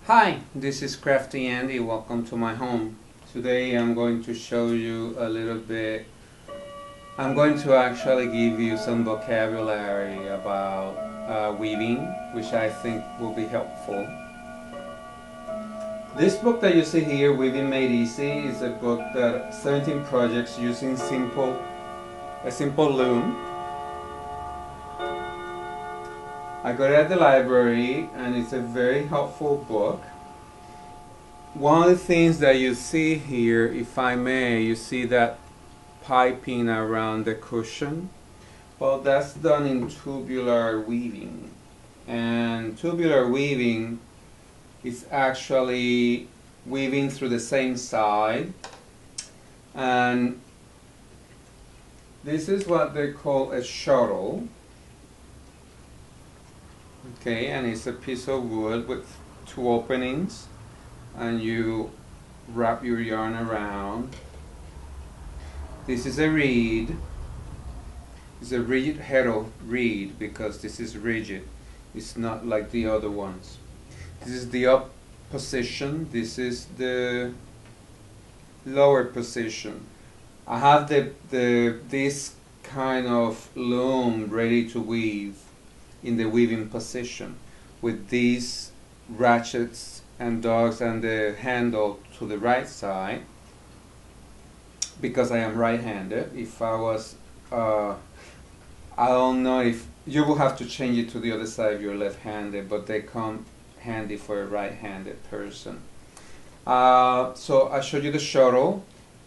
Hi, this is Crafty Andy. Welcome to my home. Today I'm going to show you a little bit. I'm going to actually give you some vocabulary about weaving, which I think will be helpful. This book that you see here, Weaving Made Easy, is a book that 17 projects using a simple loom. I got it at the library and it's a very helpful book. One of the things that you see here, if I may, you see that piping around the cushion. Well, that's done in tubular weaving. And tubular weaving is actually weaving through the same side. And this is what they call a shuttle. Okay, and it's a piece of wood with two openings, and you wrap your yarn around. This is a reed. It's a rigid head of reed because this is rigid. It's not like the other ones. This is the up position. This is the lower position. I have this kind of loom ready to weave in the weaving position with these ratchets and dogs and the handle to the right side because I am right-handed. If I was, I don't know if you will have to change it to the other side if you're left-handed, but they come handy for a right-handed person. So I showed you the shuttle.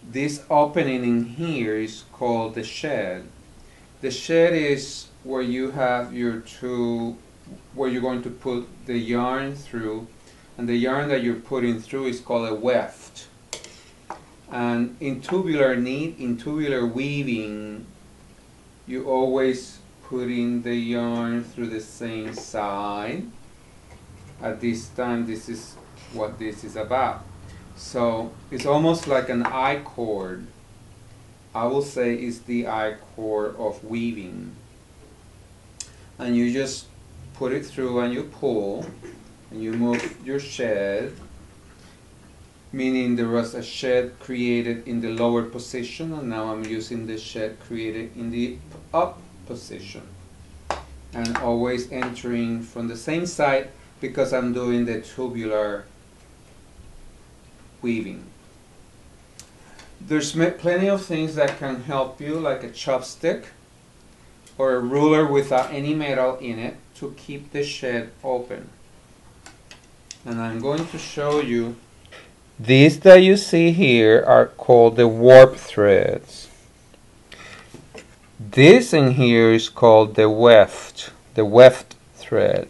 This opening in here is called the shed. The shed is where you have your where you're going to put the yarn through, and the yarn that you're putting through is called a weft. And in tubular weaving, you always put in the yarn through the same side. At this time, this is what this is about. So it's almost like an I-cord. I will say it's the I-cord of weaving. And you just put it through and you pull and you move your shed, meaning there was a shed created in the lower position, and now I'm using the shed created in the up position, and always entering from the same side because I'm doing the tubular weaving. There's plenty of things that can help you, like a chopstick or a ruler without any metal in it to keep the shed open. And I'm going to show you. These that you see here are called the warp threads. This in here is called the weft thread.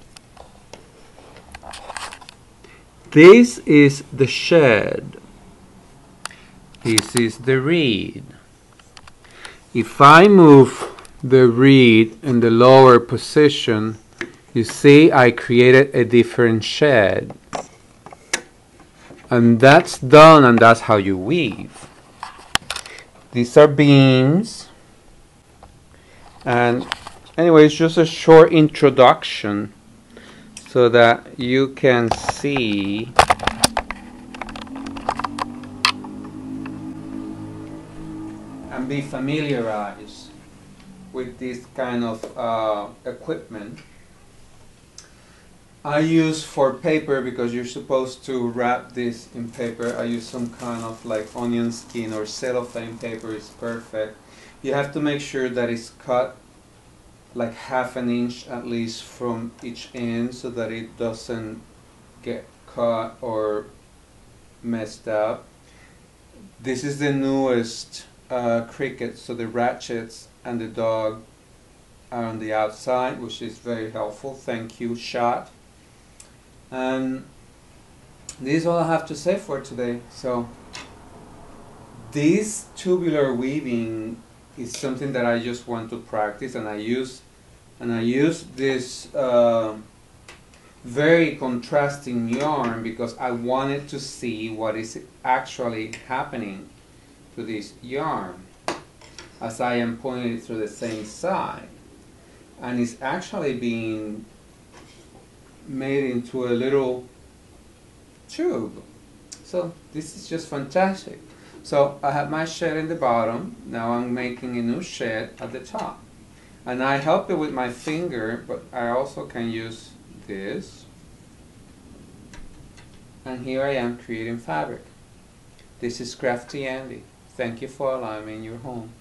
This is the shed. This is the reed. If I move the reed in the lower position, you see I created a different shed. And that's done, and that's how you weave. These are beams. And anyway, it's just a short introduction so that you can see and be familiarized with this kind of equipment. I use for paper, because you're supposed to wrap this in paper, I use some kind of like onion skin or cellophane paper. Is perfect. You have to make sure that it's cut like ½ an inch at least from each end so that it doesn't get cut or messed up. This is the newest cricket, so the ratchets and the dog are on the outside, which is very helpful. Thank you, Shot. And this is all I have to say for today. So this tubular weaving is something that I just want to practice, and I use this very contrasting yarn because I wanted to see what is actually happening to this yarn as I am pulling it through the same side, and it's actually being made into a little tube. So this is just fantastic. So I have my shed in the bottom. Now I'm making a new shed at the top. And I help it with my finger, but I also can use this. And here I am creating fabric. This is Crafty Andy. Thank you for allowing me in your home.